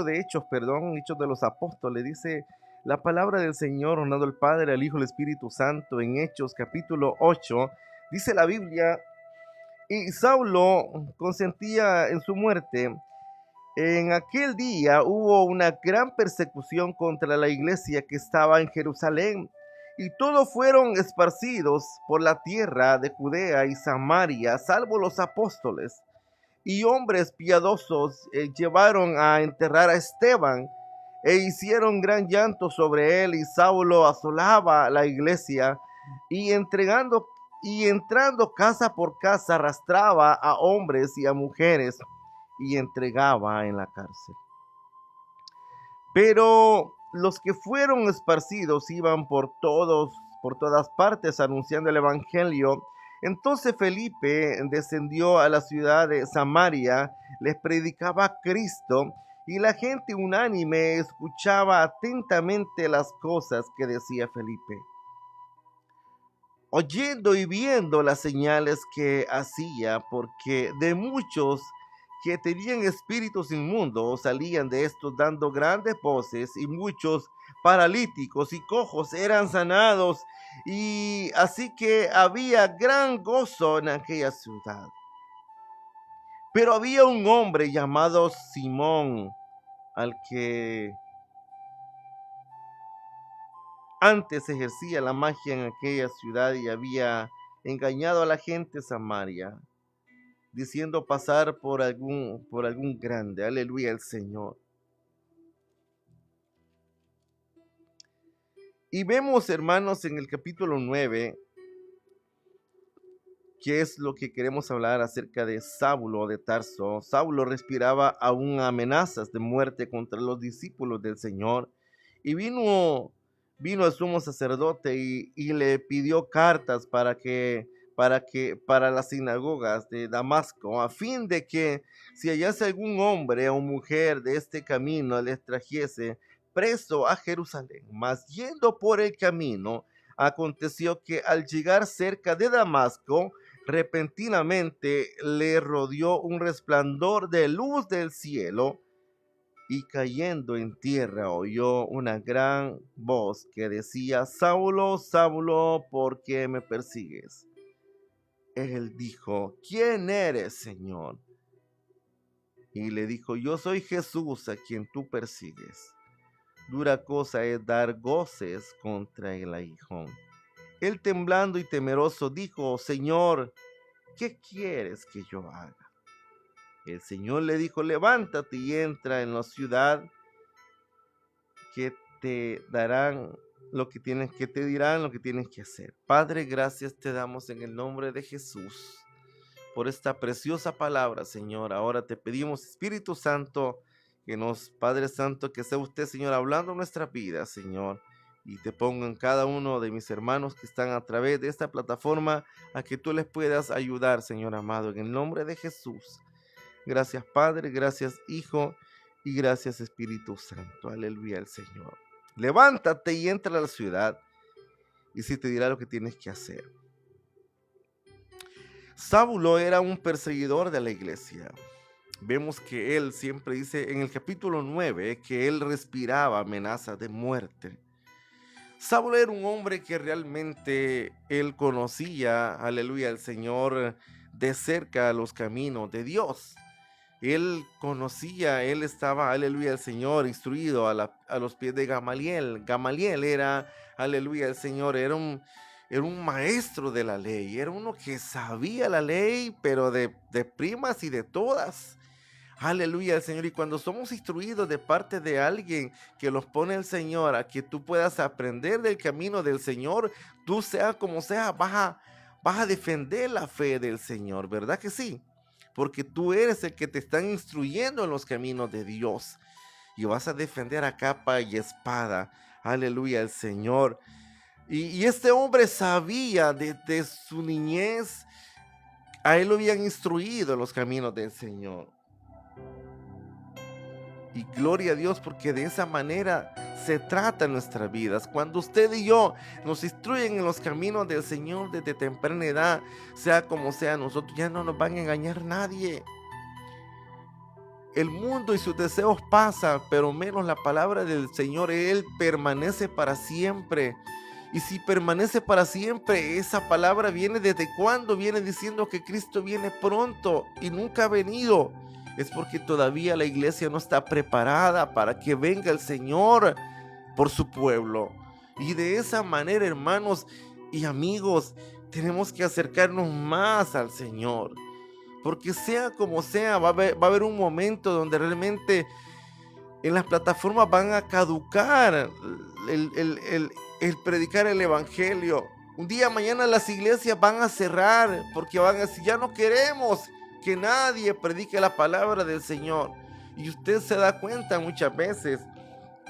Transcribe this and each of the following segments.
de Hechos, perdón, Hechos de los Apóstoles, dice la palabra del Señor, honrando al Padre, al Hijo, al Espíritu Santo, en Hechos capítulo 8, dice la Biblia, y Saulo consentía en su muerte. En aquel día hubo una gran persecución contra la iglesia que estaba en Jerusalén, y todos fueron esparcidos por la tierra de Judea y Samaria, salvo los apóstoles. Y hombres piadosos llevaron a enterrar a Esteban e hicieron gran llanto sobre él, y Saulo asolaba la iglesia y entrando casa por casa arrastraba a hombres y a mujeres y entregaba en la cárcel. Pero los que fueron esparcidos iban por todas partes anunciando el evangelio. Entonces Felipe descendió a la ciudad de Samaria, les predicaba a Cristo, y la gente unánime escuchaba atentamente las cosas que decía Felipe. Oyendo y viendo las señales que hacía, porque de muchos que tenían espíritus inmundos salían de estos dando grandes voces, y muchos paralíticos y cojos eran sanados, y así que había gran gozo en aquella ciudad. Pero había un hombre llamado Simón, al que antes ejercía la magia en aquella ciudad y había engañado a la gente de Samaria, diciendo pasar por algún grande. Aleluya al Señor. Y vemos, hermanos, en el capítulo 9, que es lo que queremos hablar acerca de Saulo de Tarso. Saulo respiraba aún amenazas de muerte contra los discípulos del Señor, y vino al sumo sacerdote y le pidió cartas para las sinagogas de Damasco, a fin de que si hallase algún hombre o mujer de este camino, les trajese preso a Jerusalén. Mas yendo por el camino, aconteció que al llegar cerca de Damasco, repentinamente le rodeó un resplandor de luz del cielo, y cayendo en tierra oyó una gran voz que decía: Saulo, Saulo, ¿por qué me persigues? Él dijo: ¿quién eres, Señor? Y le dijo: yo soy Jesús a quien tú persigues. Dura cosa es dar goces contra el aguijón. Él, temblando y temeroso, dijo: Señor, ¿qué quieres que yo haga? El Señor le dijo: levántate y entra en la ciudad, que te darán que te dirán lo que tienes que hacer. Padre, gracias te damos en el nombre de Jesús por esta preciosa palabra, Señor. Ahora te pedimos, Espíritu Santo, Padre Santo, que sea usted, Señor, hablando en nuestra vida, Señor, y te pongo en cada uno de mis hermanos que están a través de esta plataforma, a que tú les puedas ayudar, Señor amado, en el nombre de Jesús. Gracias, Padre, gracias, Hijo, y gracias, Espíritu Santo. Aleluya al Señor. Levántate y entra a la ciudad, y sí te dirá lo que tienes que hacer. Saulo era un perseguidor de la iglesia. Vemos que él siempre dice en el capítulo 9 que él respiraba amenazas de muerte. Saulo era un hombre que realmente él conocía, aleluya, al Señor de cerca, los caminos de Dios. Él conocía, él estaba, aleluya, al Señor, instruido a los pies de Gamaliel. Gamaliel era, aleluya, al Señor, era un maestro de la ley, era uno que sabía la ley, pero de primas y de todas. Aleluya al Señor. Y cuando somos instruidos de parte de alguien que los pone el Señor a que tú puedas aprender del camino del Señor, tú sea como sea, vas a defender la fe del Señor, ¿verdad que sí? Porque tú eres el que te están instruyendo en los caminos de Dios, y vas a defender a capa y espada. Aleluya al Señor. Y este hombre sabía desde su niñez, a él lo habían instruido en los caminos del Señor. Y gloria a Dios, porque de esa manera se trata en nuestras vidas. Cuando usted y yo nos instruyen en los caminos del Señor desde temprana edad, sea como sea, nosotros ya no nos van a engañar nadie. El mundo y sus deseos pasan, pero menos la palabra del Señor. Él permanece para siempre. Y si permanece para siempre, esa palabra viene desde cuando viene diciendo que Cristo viene pronto y nunca ha venido. Es porque todavía la iglesia no está preparada para que venga el Señor por su pueblo. Y de esa manera, hermanos y amigos, tenemos que acercarnos más al Señor. Porque sea como sea, va a haber un momento donde realmente en las plataformas van a caducar el predicar el evangelio. Un día mañana las iglesias van a cerrar porque van a decir, ya no queremos que nadie predique la palabra del Señor. Y usted se da cuenta muchas veces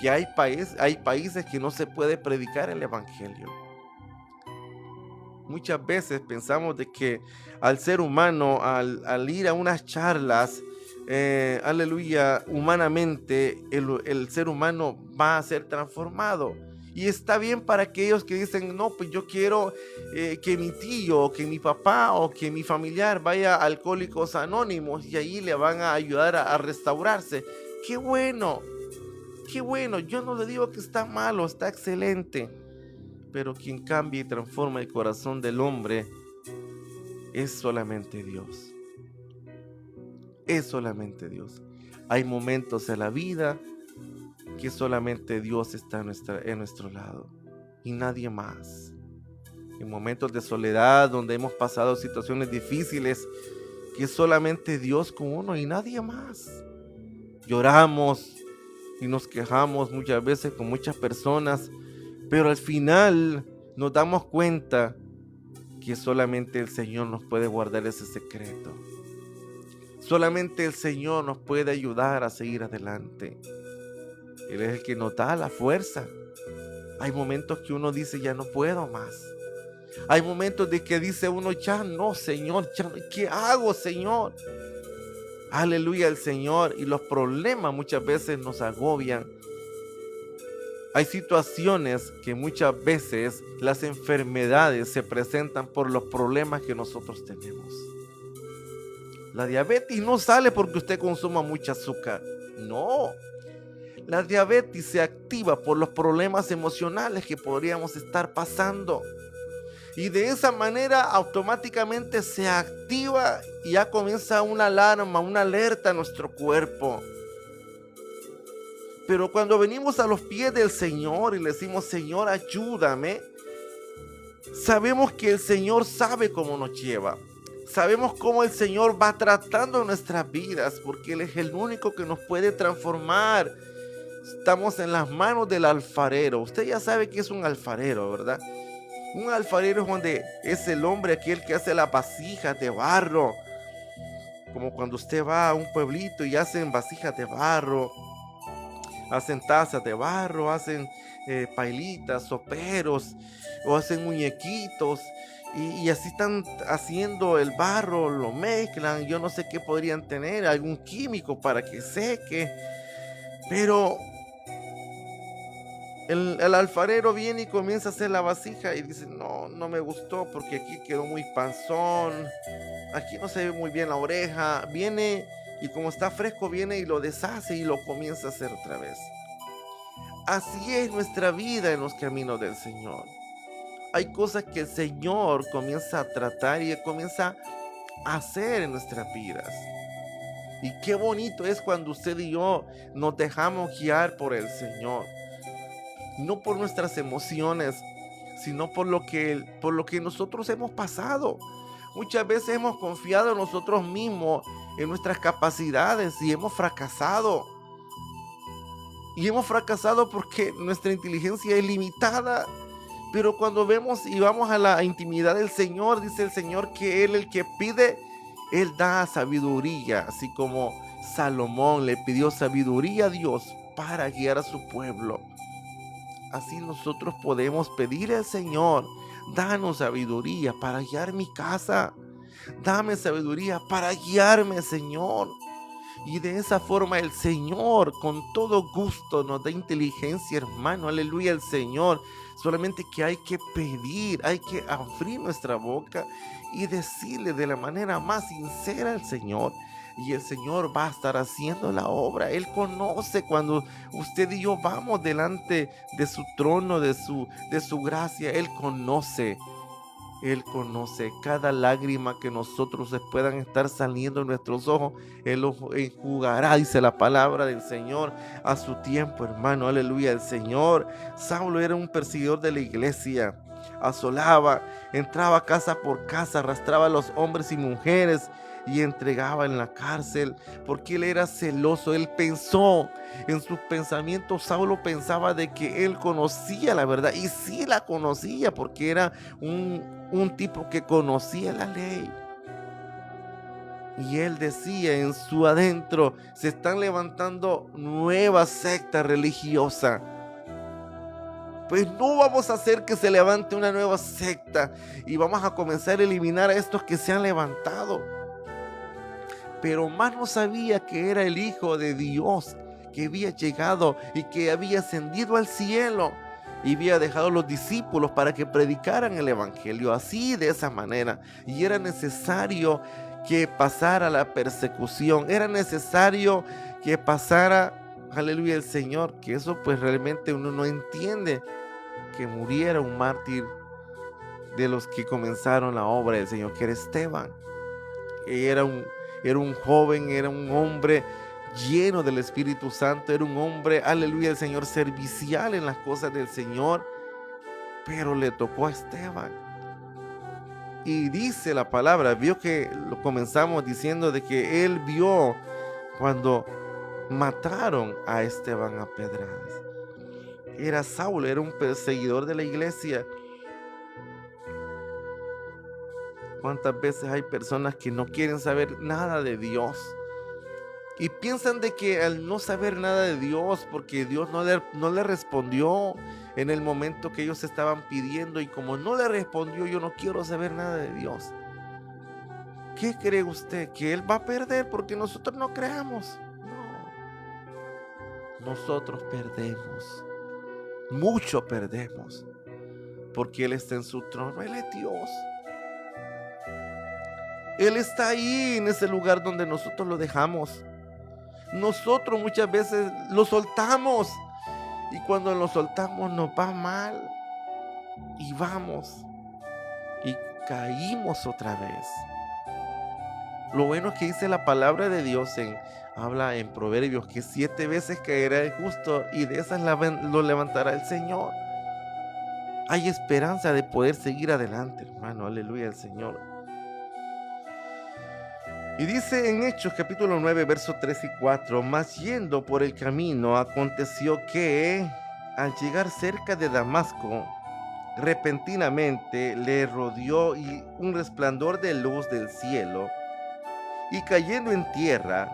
que hay países que no se puede predicar el evangelio. Muchas veces pensamos de que al ser humano, al ir a unas charlas, aleluya, humanamente, el ser humano va a ser transformado. Y está bien para aquellos que dicen, no, pues yo quiero que mi tío, que mi papá o que mi familiar vaya a Alcohólicos Anónimos y ahí le van a ayudar a restaurarse. ¡Qué bueno! ¡Qué bueno! Yo no le digo que está malo, está excelente. Pero quien cambia y transforma el corazón del hombre es solamente Dios. Es solamente Dios. Hay momentos en la vida que solamente Dios está en nuestro lado y nadie más. En momentos de soledad donde hemos pasado situaciones difíciles, que solamente Dios con uno y nadie más. Lloramos y nos quejamos muchas veces con muchas personas, pero al final nos damos cuenta que solamente el Señor nos puede guardar ese secreto. Solamente el Señor nos puede ayudar a seguir adelante. Él es el que nos da la fuerza. Hay momentos que uno dice, ya no puedo más. Hay momentos de que dice uno, ya no, Señor, ¿qué hago, Señor? Aleluya al Señor. Y los problemas muchas veces nos agobian. Hay situaciones que muchas veces las enfermedades se presentan por los problemas que nosotros tenemos. La diabetes no sale porque usted consuma mucha azúcar. No. La diabetes se activa por los problemas emocionales que podríamos estar pasando. Y de esa manera automáticamente se activa y ya comienza una alarma, una alerta a nuestro cuerpo. Pero cuando venimos a los pies del Señor y le decimos, Señor, ayúdame, sabemos que el Señor sabe cómo nos lleva. Sabemos cómo el Señor va tratando nuestras vidas, porque Él es el único que nos puede transformar. Estamos en las manos del alfarero. Usted ya sabe que es un alfarero, ¿verdad? Un alfarero es donde es el hombre aquel que hace las vasijas de barro. Como cuando usted va a un pueblito y hacen vasijas de barro, hacen tazas de barro, hacen pailitas, soperos, o hacen muñequitos, y así están haciendo el barro, lo mezclan, yo no sé qué podrían tener, algún químico para que seque, pero el alfarero viene y comienza a hacer la vasija y dice, no me gustó porque aquí quedó muy panzón, aquí no se ve muy bien la oreja. Viene y como está fresco viene y lo deshace y lo comienza a hacer otra vez. Así es nuestra vida en los caminos del Señor. Hay cosas que el Señor comienza a tratar y comienza a hacer en nuestras vidas. Y qué bonito es cuando usted y yo nos dejamos guiar por el Señor. No por nuestras emociones, sino por lo que nosotros hemos pasado. Muchas veces hemos confiado en nosotros mismos, en nuestras capacidades y hemos fracasado. Y hemos fracasado porque nuestra inteligencia es limitada. Pero cuando vemos y vamos a la intimidad del Señor, dice el Señor que Él, el que pide, Él da sabiduría. Así como Salomón le pidió sabiduría a Dios para guiar a su pueblo. Así nosotros podemos pedir al Señor, danos sabiduría para guiar mi casa. Dame sabiduría para guiarme, Señor. Y de esa forma el Señor con todo gusto nos da inteligencia, hermano. Aleluya al Señor. Solamente que hay que pedir, hay que abrir nuestra boca y decirle de la manera más sincera al Señor. y el Señor va a estar haciendo la obra. Él conoce cuando usted y yo vamos delante de su trono, de su gracia. Él conoce cada lágrima que nosotros puedan estar saliendo en nuestros ojos. Él los enjugará, dice la palabra del Señor, a su tiempo, hermano. Aleluya. El Señor, Saulo era un perseguidor de la iglesia. Asolaba, entraba casa por casa, arrastraba a los hombres y mujeres y entregaba en la cárcel, porque él era celoso. Él pensó en sus pensamientos. Saulo pensaba de que él conocía la verdad, y sí la conocía, porque era un tipo que conocía la ley. Y él decía en su adentro: se están levantando nuevas sectas religiosas. Pues no vamos a hacer que se levante una nueva secta y vamos a comenzar a eliminar a estos que se han levantado. Pero más no sabía que era el Hijo de Dios, que había llegado y que había ascendido al cielo y había dejado a los discípulos para que predicaran el evangelio así, de esa manera. Y era necesario que pasara la persecución, era necesario que pasara, aleluya, el Señor, que eso pues realmente uno no entiende, que muriera un mártir de los que comenzaron la obra del Señor, que era Esteban. Era un joven, era un hombre lleno del Espíritu Santo, era un hombre, aleluya, el Señor, servicial en las cosas del Señor, pero le tocó a Esteban. Y dice la palabra, vio que lo comenzamos diciendo de que él vio cuando mataron a Esteban a pedradas. Era Saulo, era un perseguidor de la iglesia. ¿Cuántas veces hay personas que no quieren saber nada de Dios? Y piensan de que al no saber nada de Dios, porque Dios no le respondió en el momento que ellos estaban pidiendo, y como no le respondió, yo no quiero saber nada de Dios. ¿Qué cree usted? ¿Que Él va a perder porque nosotros no creamos? No. Nosotros perdemos. Mucho perdemos. Porque Él está en su trono. Él es Dios. Él está ahí en ese lugar donde nosotros lo dejamos. Nosotros muchas veces lo soltamos, y cuando lo soltamos nos va mal y vamos y caímos otra vez. Lo bueno es que dice la palabra de Dios, habla en Proverbios, que 7 veces caerá el justo y de esas lo levantará el Señor. Hay esperanza de poder seguir adelante, hermano. Aleluya al Señor. Y dice en Hechos capítulo 9, versos 3 y 4, mas yendo por el camino, aconteció que al llegar cerca de Damasco, repentinamente le rodeó un resplandor de luz del cielo, y cayendo en tierra,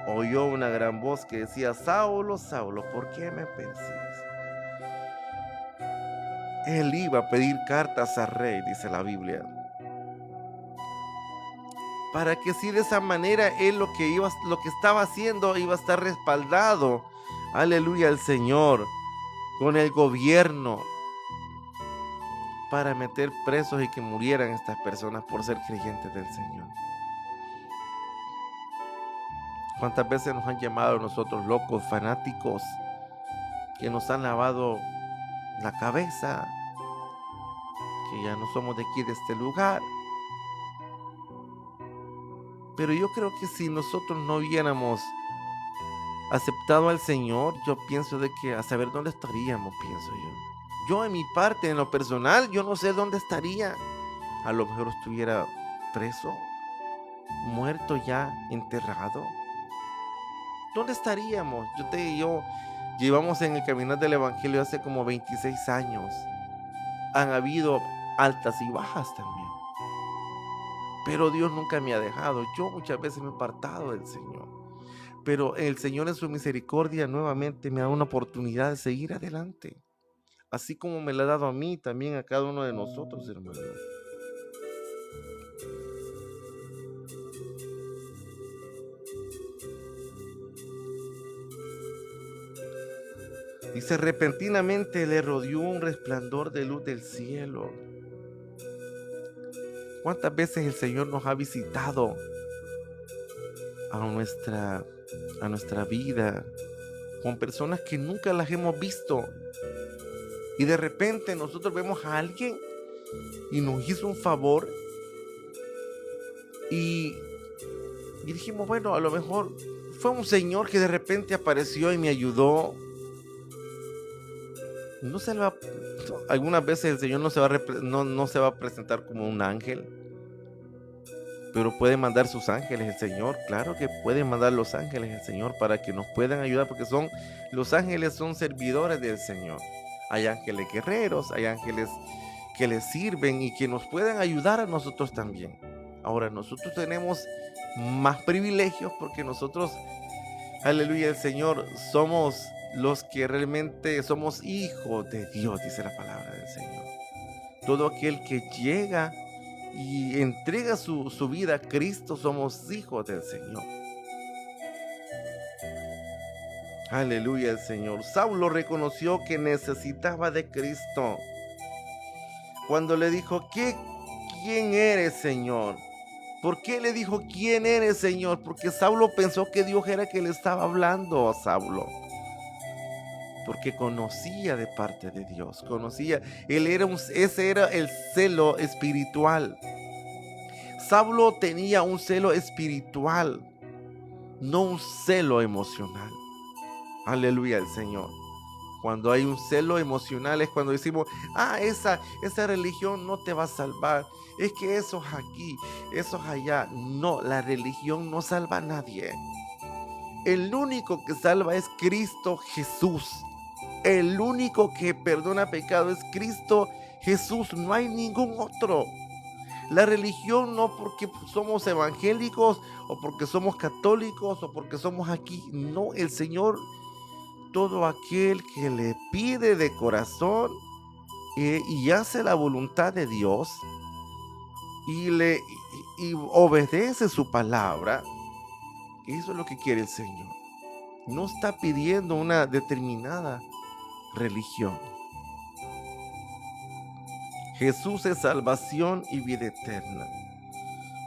oyó una gran voz que decía: Saulo, Saulo, ¿por qué me persigues? Él iba a pedir cartas al rey, dice la Biblia, para que si de esa manera él lo que estaba haciendo iba a estar respaldado, aleluya al Señor, con el gobierno, para meter presos y que murieran estas personas por ser creyentes del Señor. ¿Cuántas veces nos han llamado a nosotros locos, fanáticos, que nos han lavado la cabeza, que ya no somos de aquí, de este lugar? Pero yo creo que si nosotros no hubiéramos aceptado al Señor, yo pienso de que a saber dónde estaríamos, pienso yo. Yo en mi parte, en lo personal, yo no sé dónde estaría. A lo mejor estuviera preso, muerto ya, enterrado. ¿Dónde estaríamos? Yo llevamos en el caminar del Evangelio hace como 26 años. Han habido altas y bajas también. Pero Dios nunca me ha dejado. Yo muchas veces me he apartado del Señor. Pero el Señor en su misericordia nuevamente me da una oportunidad de seguir adelante. Así como me la ha dado a mí, también a cada uno de nosotros, hermanos. Dice: repentinamente le rodeó un resplandor de luz del cielo. ¿Cuántas veces el Señor nos ha visitado a nuestra vida con personas que nunca las hemos visto. Y de repente nosotros vemos a alguien y nos hizo un favor y dijimos, bueno, a lo mejor fue un señor que de repente apareció y me ayudó. No se va, algunas veces el Señor no se va a presentar como un ángel, pero puede mandar sus ángeles el Señor. Claro que puede mandar los ángeles el Señor para que nos puedan ayudar, porque los ángeles son servidores del Señor. Hay ángeles guerreros, hay ángeles que les sirven y que nos pueden ayudar a nosotros también. Ahora, nosotros tenemos más privilegios porque nosotros, aleluya, el Señor, somos los que realmente somos hijos de Dios, dice la palabra del Señor. Todo aquel que llega y entrega su vida a Cristo, somos hijos del Señor. Aleluya el Señor. Saulo reconoció que necesitaba de Cristo. Cuando le dijo, ¿quién eres, Señor? ¿Por qué le dijo, quién eres, Señor? Porque Saulo pensó que Dios era que le estaba hablando a Saulo. Porque conocía de parte de Dios, conocía, ese era el celo espiritual. Saulo tenía un celo espiritual, no un celo emocional. Aleluya al Señor. Cuando hay un celo emocional es cuando decimos, esa religión no te va a salvar, es que eso es aquí, eso es allá. No, la religión no salva a nadie. El único que salva es Cristo Jesús. El único que perdona pecado es Cristo Jesús, no hay ningún otro. La religión no porque somos evangélicos o porque somos católicos o porque somos aquí. No, el Señor, todo aquel que le pide de corazón y hace la voluntad de Dios y obedece su palabra, eso es lo que quiere el Señor. No está pidiendo una determinada religión. Jesús es salvación y vida eterna.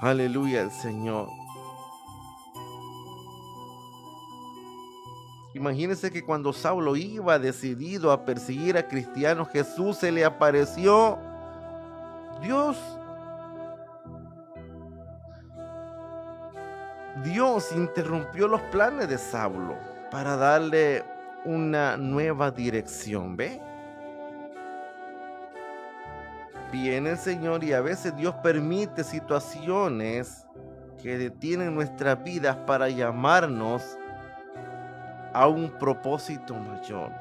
Aleluya al Señor. Imagínense que cuando Saulo iba decidido a perseguir a cristianos, Jesús se le apareció. Dios interrumpió los planes de Saulo para darle una nueva dirección, ¿ve? Viene el Señor y a veces Dios permite situaciones que detienen nuestras vidas para llamarnos a un propósito mayor.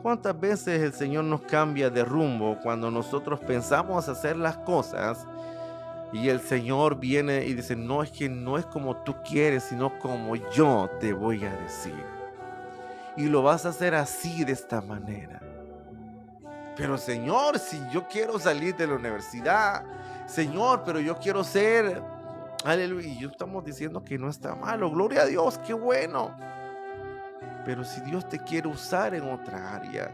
¿Cuántas veces el Señor nos cambia de rumbo cuando nosotros pensamos hacer las cosas y el Señor viene y dice, no, es que no es como tú quieres, sino como yo te voy a decir? Y lo vas a hacer así, de esta manera. Pero Señor, si yo quiero salir de la universidad, Señor, pero yo quiero ser, aleluya, y yo estamos diciendo que no está malo, gloria a Dios, qué bueno. Pero si Dios te quiere usar en otra área,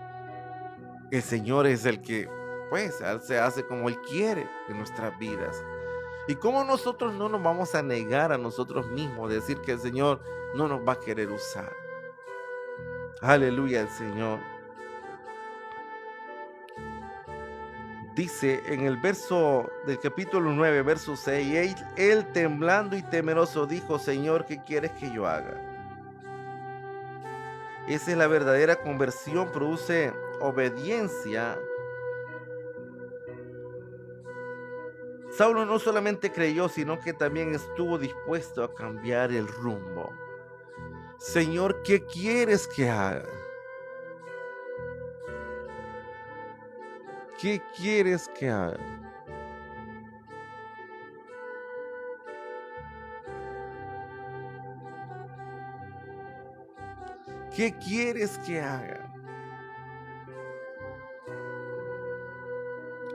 el Señor es el que, pues, se hace como Él quiere en nuestras vidas. Y cómo nosotros no nos vamos a negar a nosotros mismos, decir que el Señor no nos va a querer usar. Aleluya al Señor. Dice en el verso del capítulo 9, verso 6, él temblando y temeroso dijo, Señor, ¿qué quieres que yo haga? Esa es la verdadera conversión, produce obediencia. Saulo no solamente creyó, sino que también estuvo dispuesto a cambiar el rumbo. Señor, ¿qué quieres que haga? ¿Qué quieres que haga? ¿Qué quieres que haga?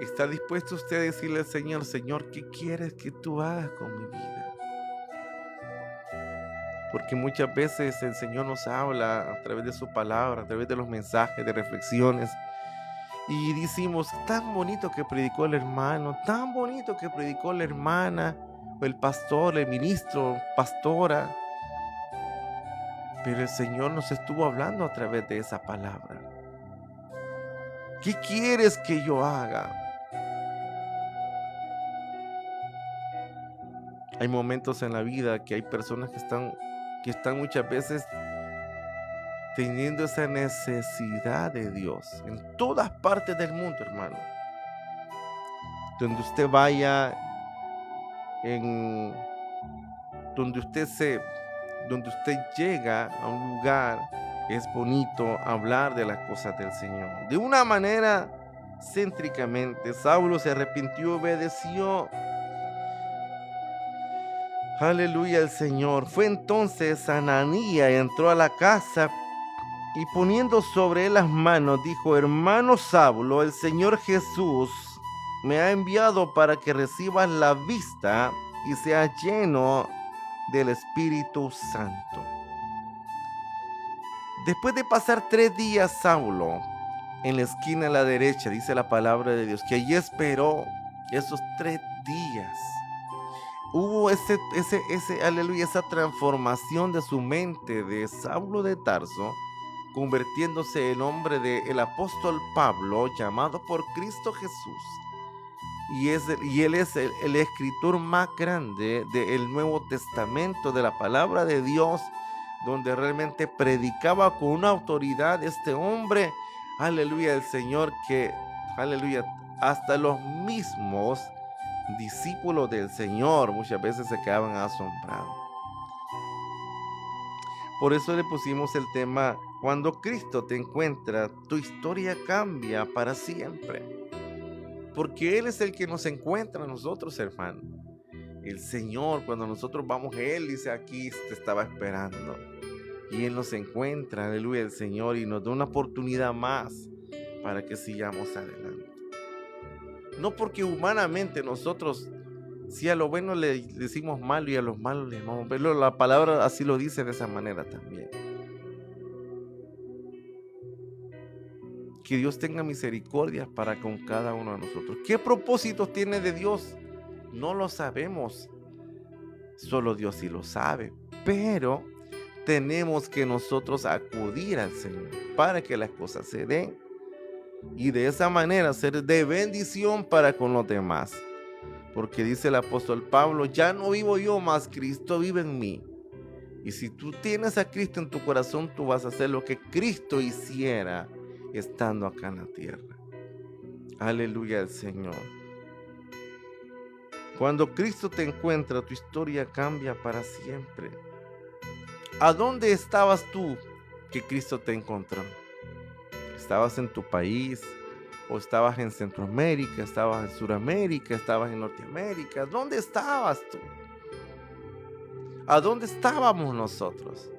¿Está dispuesto usted a decirle al Señor, Señor, ¿qué quieres que tú hagas con mi vida? Porque muchas veces el Señor nos habla a través de su palabra, a través de los mensajes, de reflexiones. Y decimos, tan bonito que predicó el hermano, tan bonito que predicó la hermana. el pastor, el ministro, pastora, pero el Señor nos estuvo hablando a través de esa palabra. ¿Qué quieres que yo haga? Hay momentos en la vida que hay personas que están muchas veces teniendo esa necesidad de Dios en todas partes del mundo, hermano. Donde usted vaya, en donde donde usted llega a un lugar, es bonito hablar de las cosas del Señor. De una manera céntricamente, Saulo se arrepintió, obedeció. Aleluya al Señor. Fue entonces Ananías, entró a la casa y poniendo sobre él las manos, dijo: hermano Saulo, el Señor Jesús me ha enviado para que recibas la vista y seas lleno del Espíritu Santo. Después de pasar 3 días, Saulo, en la esquina a la derecha, dice la palabra de Dios, que allí esperó esos 3 días. Hubo aleluya, esa transformación de su mente de Saulo de Tarso, convirtiéndose en hombre del apóstol Pablo, llamado por Cristo Jesús. Y él es el escritor más grande del Nuevo Testamento, de la palabra de Dios, donde realmente predicaba con una autoridad este hombre, aleluya, el Señor, que, aleluya, hasta los mismos discípulos del Señor muchas veces se quedaban asombrados. Por eso le pusimos el tema: cuando Cristo te encuentra, tu historia cambia para siempre. Porque Él es el que nos encuentra a nosotros, hermano. El Señor, cuando nosotros vamos a Él, dice: aquí te estaba esperando. Y Él nos encuentra, aleluya, el Señor, y nos da una oportunidad más para que sigamos adelante. No porque humanamente nosotros, si a lo bueno le decimos malo y a los malos le llamamos, pero la palabra así lo dice de esa manera también. Que Dios tenga misericordia para con cada uno de nosotros. ¿Qué propósitos tiene de Dios? No lo sabemos. Solo Dios sí lo sabe. Pero tenemos que nosotros acudir al Señor para que las cosas se den. Y de esa manera ser de bendición para con los demás. Porque dice el apóstol Pablo: ya no vivo yo, mas Cristo vive en mí. Y si tú tienes a Cristo en tu corazón, tú vas a hacer lo que Cristo hiciera estando acá en la tierra. Aleluya al Señor. Cuando Cristo te encuentra, tu historia cambia para siempre. ¿A dónde estabas tú que Cristo te encontró? ¿Estabas en tu país? ¿O estabas en Centroamérica? ¿Estabas en Suramérica? ¿Estabas en Norteamérica? ¿Dónde estabas tú? ¿A dónde estábamos nosotros?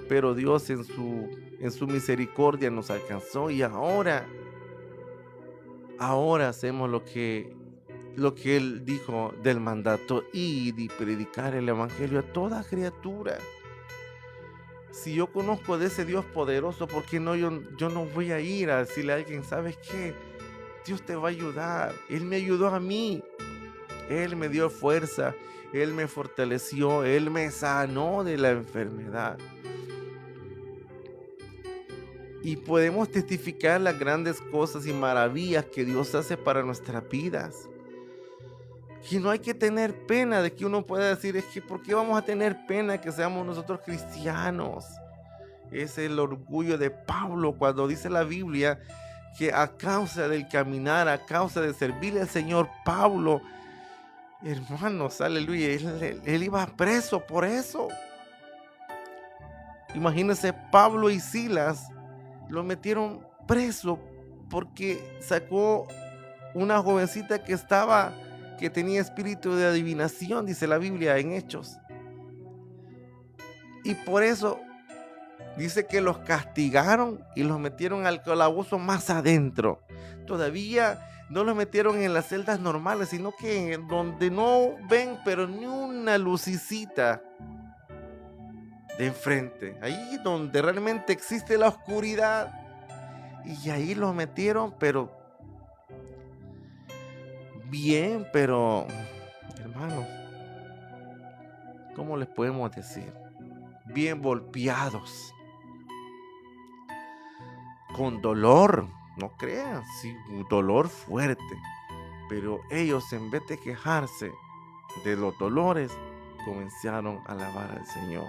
Pero Dios en su misericordia nos alcanzó y ahora hacemos lo que Él dijo del mandato: ir y predicar el evangelio a toda criatura. Si yo conozco de ese Dios poderoso, ¿por qué no yo no voy a ir a decirle a alguien: sabes qué? Dios te va a ayudar. Él me ayudó a mí. Él me dio fuerza. Él me fortaleció. Él me sanó de la enfermedad. Y podemos testificar las grandes cosas y maravillas que Dios hace para nuestras vidas. Que no hay que tener pena de que uno pueda decir: es que ¿por qué vamos a tener pena que seamos nosotros cristianos? Es el orgullo de Pablo cuando dice la Biblia que a causa del caminar, a causa de servirle al Señor, Pablo, hermanos, aleluya, él iba preso por eso. Imagínense, Pablo y Silas lo metieron preso porque sacó una jovencita que tenía espíritu de adivinación, dice la Biblia en Hechos. Y por eso dice que los castigaron y los metieron al calabozo más adentro. Todavía no los metieron en las celdas normales, sino que donde no ven pero ni una lucecita de enfrente. Ahí donde realmente existe la oscuridad. Y ahí los metieron, pero bien, pero hermanos, ¿cómo les podemos decir? Bien golpeados, con dolor, no crean, sí, un dolor fuerte. Pero ellos, en vez de quejarse de los dolores, comenzaron a alabar al Señor.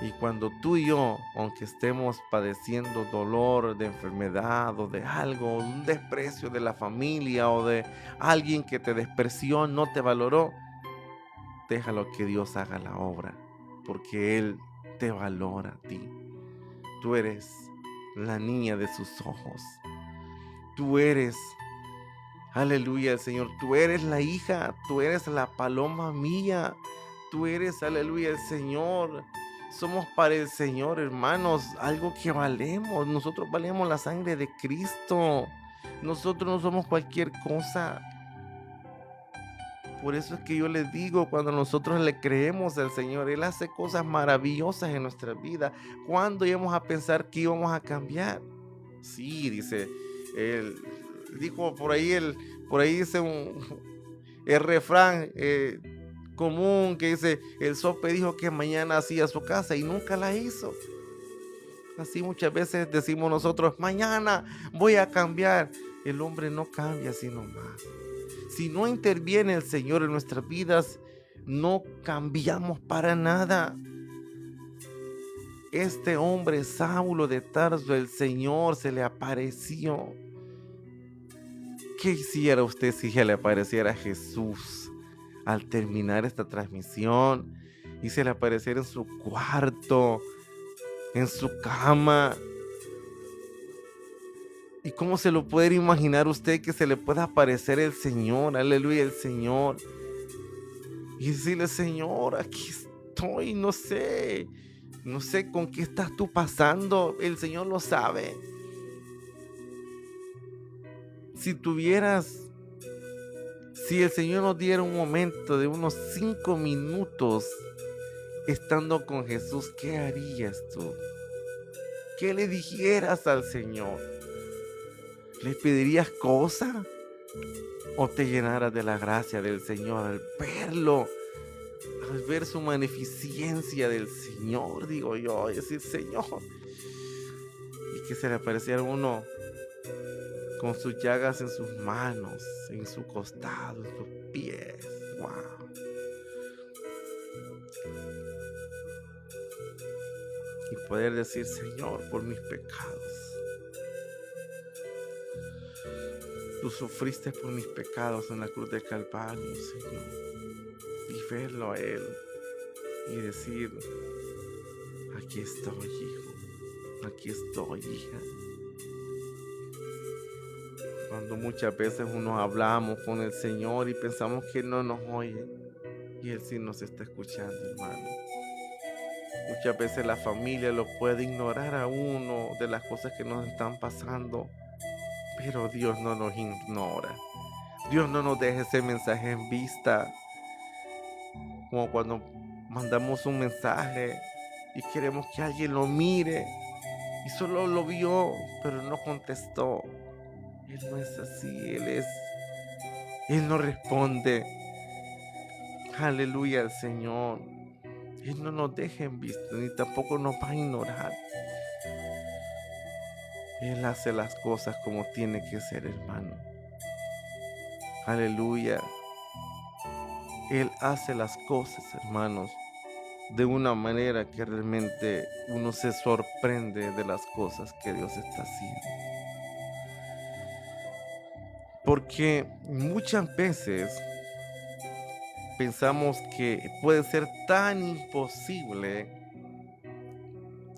Y cuando tú y yo, aunque estemos padeciendo dolor de enfermedad o de algo, un desprecio de la familia o de alguien que te despreció, no te valoró, déjalo que Dios haga la obra, porque Él te valora a ti. Tú eres la niña de sus ojos. Tú eres, aleluya, el Señor. Tú eres la hija, tú eres la paloma mía. Tú eres, aleluya, el Señor. Somos para el Señor, hermanos, algo que valemos. Nosotros valemos la sangre de Cristo. Nosotros no somos cualquier cosa. Por eso es que yo les digo, cuando nosotros le creemos al Señor, Él hace cosas maravillosas en nuestra vida. ¿Cuándo íbamos a pensar que íbamos a cambiar? Sí, dice, él dijo por ahí dice el refrán común que dice, el sope dijo que mañana hacía su casa y nunca la hizo. Así muchas veces decimos nosotros, mañana voy a cambiar. El hombre no cambia sino más. Si no interviene el Señor en nuestras vidas, no cambiamos para nada. Este hombre, Saulo de Tarso, el Señor se le apareció. ¿Qué hiciera usted si se le apareciera Jesús al terminar esta transmisión y se le apareciera en su cuarto, en su cama? ¿Y cómo se lo puede imaginar usted que se le pueda aparecer el Señor? Aleluya, el Señor. Y decirle, Señor, aquí estoy, no sé con qué estás tú pasando. El Señor lo sabe. Si el Señor nos diera un momento de unos 5 minutos estando con Jesús, ¿qué harías tú? ¿Qué le dijeras al Señor? ¿Le pedirías cosas? ¿O te llenaras de la gracia del Señor al verlo? Al ver su magnificencia del Señor, digo yo, y decir, Señor, y que se le apareciera uno con sus llagas en sus manos, en su costado, en sus pies. Wow. Y poder decir, Señor, por mis pecados. Tú sufriste por mis pecados en la cruz del Calvario, Señor. Y verlo a Él y decir, aquí estoy, hijo, aquí estoy, hija. Cuando muchas veces uno hablamos con el Señor y pensamos que no nos oye, y Él sí nos está escuchando, hermano. Muchas veces la familia lo puede ignorar a uno de las cosas que nos están pasando, pero Dios no nos ignora. Dios no nos deja ese mensaje en vista. Como cuando mandamos un mensaje y queremos que alguien lo mire y solo lo vio, pero no contestó. Él no es así, Él no responde. Aleluya al Señor. Él no nos deja en vista, ni tampoco nos va a ignorar. Él hace las cosas como tiene que ser, hermano. Aleluya. Él hace las cosas, hermanos, de una manera que realmente uno se sorprende de las cosas que Dios está haciendo. Porque muchas veces pensamos que puede ser tan imposible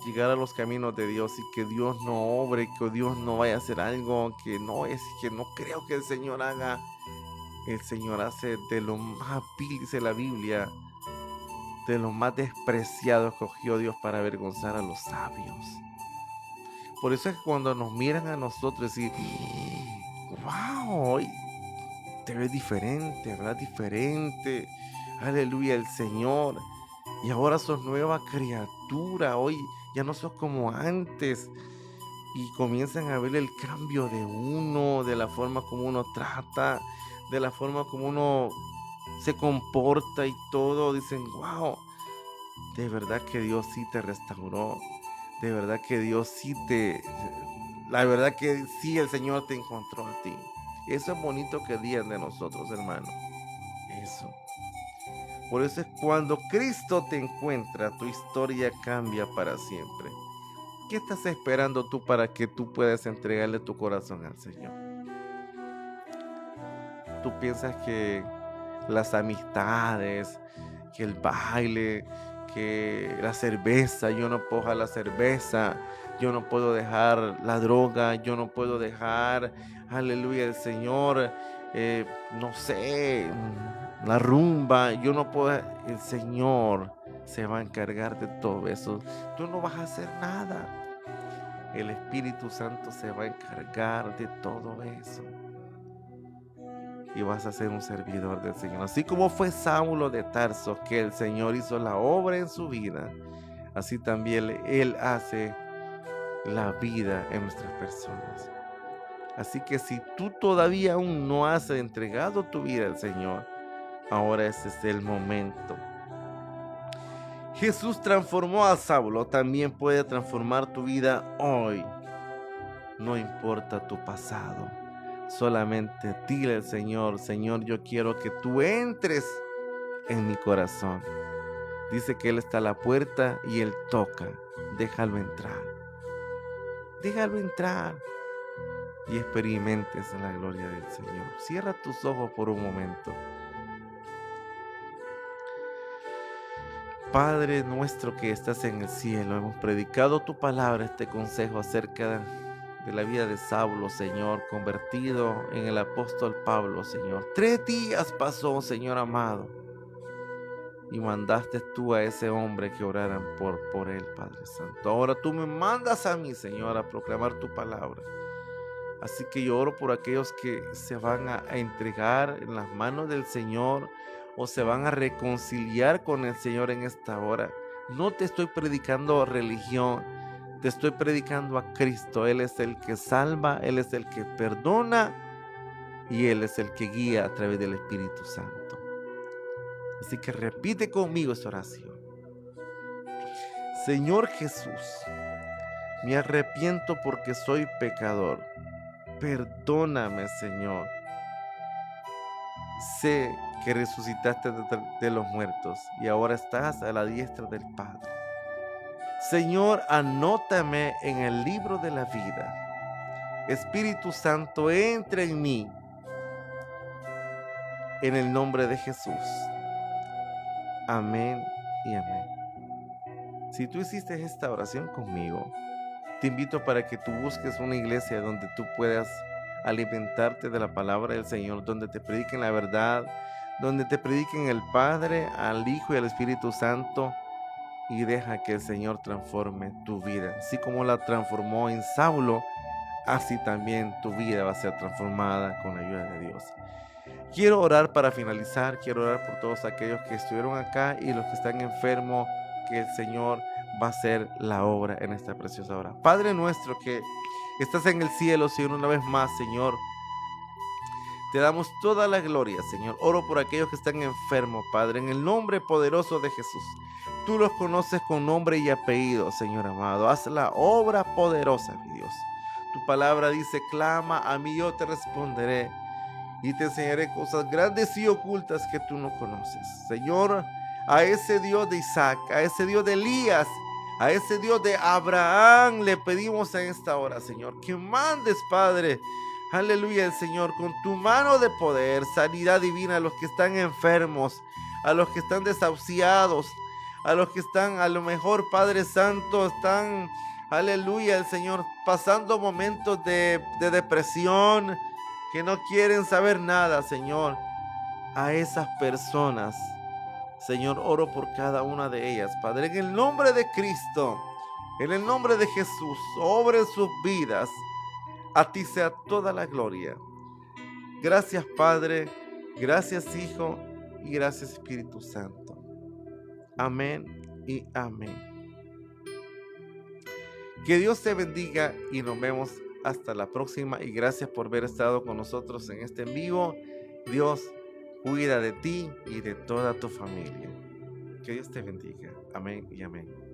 llegar a los caminos de Dios y que Dios no obre, que Dios no vaya a hacer algo, que no creo que el Señor haga. El Señor hace de lo más vil, dice la Biblia, de lo más despreciado escogió Dios para avergonzar a los sabios. Por eso es que cuando nos miran a nosotros y wow, hoy te ves diferente, hablas diferente, aleluya el Señor, y ahora sos nueva criatura, hoy ya no sos como antes, y comienzan a ver el cambio de uno, de la forma como uno trata, de la forma como uno se comporta y todo, dicen, wow, de verdad que Dios sí te restauró, de verdad que Dios sí la verdad que sí el Señor te encontró a ti. Eso es bonito que digan de nosotros, hermano. Eso. Por eso es cuando Cristo te encuentra, tu historia cambia para siempre. ¿Qué estás esperando tú para que tú puedas entregarle tu corazón al Señor? ¿Tú piensas que las amistades, que el baile, que la cerveza, yo no puedo dejar la cerveza, yo no puedo dejar la droga, yo no puedo dejar, aleluya, el Señor, no sé, la rumba, yo no puedo, el Señor se va a encargar de todo eso, tú no vas a hacer nada, el Espíritu Santo se va a encargar de todo eso. Y vas a ser un servidor del Señor. Así como fue Saulo de Tarso, que el Señor hizo la obra en su vida, así también Él hace la vida en nuestras personas. Así que si tú todavía aún no has entregado tu vida al Señor, ahora ese es el momento. Jesús transformó a Saulo, también puede transformar tu vida hoy. No importa tu pasado. Solamente dile al Señor, Señor, yo quiero que tú entres en mi corazón. Dice que Él está a la puerta y Él toca. Déjalo entrar. Déjalo entrar y experimentes la gloria del Señor. Cierra tus ojos por un momento. Padre nuestro que estás en el cielo, hemos predicado tu palabra, este consejo acerca de la vida de Saulo, Señor, convertido en el apóstol Pablo, Señor. 3 días pasó, Señor amado, y mandaste tú a ese hombre que oraran por él, Padre Santo. Ahora tú me mandas a mí, Señor, a proclamar tu palabra. Así que yo oro por aquellos que se van a entregar en las manos del Señor o se van a reconciliar con el Señor en esta hora. No te estoy predicando religión, te estoy predicando a Cristo. Él es el que salva, Él es el que perdona y Él es el que guía a través del Espíritu Santo. Así que repite conmigo esta oración. Señor Jesús, me arrepiento porque soy pecador. Perdóname, Señor. Sé que resucitaste de los muertos y ahora estás a la diestra del Padre. Señor, anótame en el libro de la vida. Espíritu Santo, entra en mí. En el nombre de Jesús. Amén y amén. Si tú hiciste esta oración conmigo, te invito para que tú busques una iglesia donde tú puedas alimentarte de la palabra del Señor, donde te prediquen la verdad, donde te prediquen el Padre, al Hijo y al Espíritu Santo, y deja que el Señor transforme tu vida. Así como la transformó en Saulo, así también tu vida va a ser transformada con la ayuda de Dios. Quiero orar para finalizar, quiero orar por todos aquellos que estuvieron acá y los que están enfermos, que el Señor va a hacer la obra en esta preciosa hora. Padre nuestro que estás en el cielo, Señor, una vez más, Señor, te damos toda la gloria, Señor. Oro por aquellos que están enfermos, Padre, en el nombre poderoso de Jesús. Tú los conoces con nombre y apellido, Señor amado. Haz la obra poderosa, mi Dios. Tu palabra dice, clama a mí, yo te responderé y te enseñaré cosas grandes y ocultas que tú no conoces. Señor, a ese Dios de Isaac, a ese Dios de Elías, a ese Dios de Abraham, le pedimos en esta hora, Señor, que mandes, Padre, aleluya, el Señor, con tu mano de poder, sanidad divina a los que están enfermos, a los que están desahuciados, a los que están, a lo mejor, Padre Santo, están, aleluya, el Señor, pasando momentos de depresión, que no quieren saber nada, Señor. A esas personas, Señor, oro por cada una de ellas, Padre, en el nombre de Cristo, en el nombre de Jesús, sobre sus vidas, a ti sea toda la gloria. Gracias, Padre, gracias, Hijo, y gracias, Espíritu Santo. Amén y amén. Que Dios te bendiga y nos vemos hasta la próxima. Y gracias por haber estado con nosotros en este en vivo. Dios cuida de ti y de toda tu familia. Que Dios te bendiga. Amén y amén.